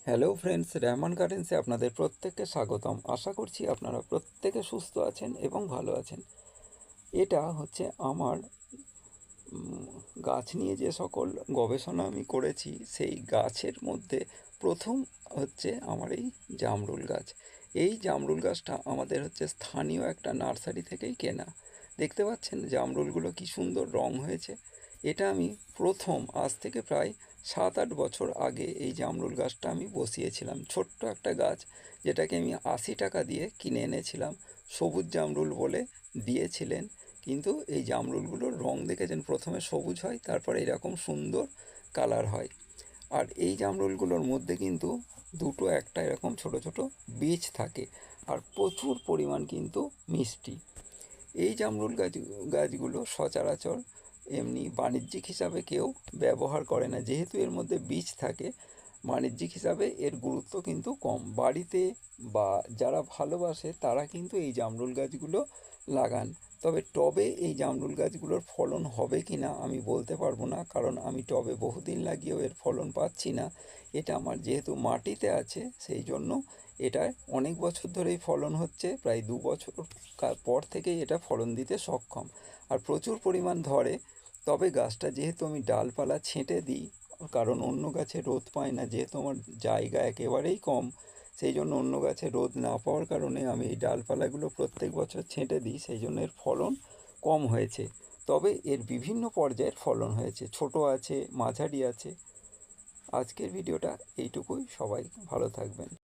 Hello friends, Rehman গার্ডেন্সে আপনাদের প্রত্যেককে স্বাগতম। আশা করছি আপনারা প্রত্যেকে সুস্থ আছেন এবং ভালো আছেন। এটা হচ্ছে আমার গাছ নিয়ে যে সকল গবেষণা আমি করেছি সেই গাছের মধ্যে প্রথম হচ্ছে আমার এই জামরুল গাছ। এই জামরুল গাছটা আমাদের হচ্ছে স্থানীয় একটা নার্সারি থেকেই কেনা। দেখতে পাচ্ছেন জামরুলগুলো কি সুন্দর রং হয়েছে। এটা আমি প্রথম আজ থেকে প্রায় 7-8 বছর আগে এই জামরুল গাছটা আমি বসিয়েছিলাম। ছোট্ট একটা গাছ, যেটাকে আমি 80 টাকা দিয়ে কিনে এনেছিলাম। সবুজ জামরুল বলে দিয়েছিলেন, কিন্তু এই জামরুলগুলোর রং দেখেছেন, প্রথমে সবুজ হয়, তারপরে এরকম সুন্দর কালার হয়। আর এই জামরুলগুলোর মধ্যে কিন্তু দুটো একটা এরকম ছোট ছোট বীজ থাকে, আর প্রচুর পরিমাণ কিন্তু মিষ্টি। এই জামরুল গাছগুলো সচরাচর এমনি বাণিজ্যিক হিসাবে কেউ ব্যবহার করে না, যেহেতু এর মধ্যে বীজ থাকে। বাণিজ্যিক হিসাবে এর গুরুত্ব কিন্তু কম। বাড়িতে বা যারা ভালোবাসে তারা কিন্তু এই জামরুল গাছগুলো লাগান। তবে টবে এই জামরুল গাছগুলোর ফলন হবে কি না আমি বলতে পারবো না, কারণ আমি টবে বহুদিন লাগিয়েও এর ফলন পাচ্ছি না। এটা আমার যেহেতু মাটিতে আছে, সেই জন্য এটা অনেক বছর ধরেই ফলন হচ্ছে, প্রায় 2 বছর পর থেকেই এটা ফলন দিতে সক্ষম, আর প্রচুর পরিমাণ ধরে। তবে গাছটা যেহেতু আমি ডালপালা ছেঁটে দিই, কারণ অন্য গাছে রোদ পায় না, যেহেতু আমার জায়গা একেবারেই কম, সেই জন্য অন্য গাছে রোদ না পাওয়ার কারণে আমি এই ডালপালাগুলো প্রত্যেক বছর ছেঁটে দিই, সেই জন্য এর ফলন কম হয়েছে। তবে এর বিভিন্ন পর্যায়ের ফলন হয়েছে, ছোট আছে, মাঝারি আছে। আজকের ভিডিওটা এইটুকুই। সবাই ভালো থাকবেন।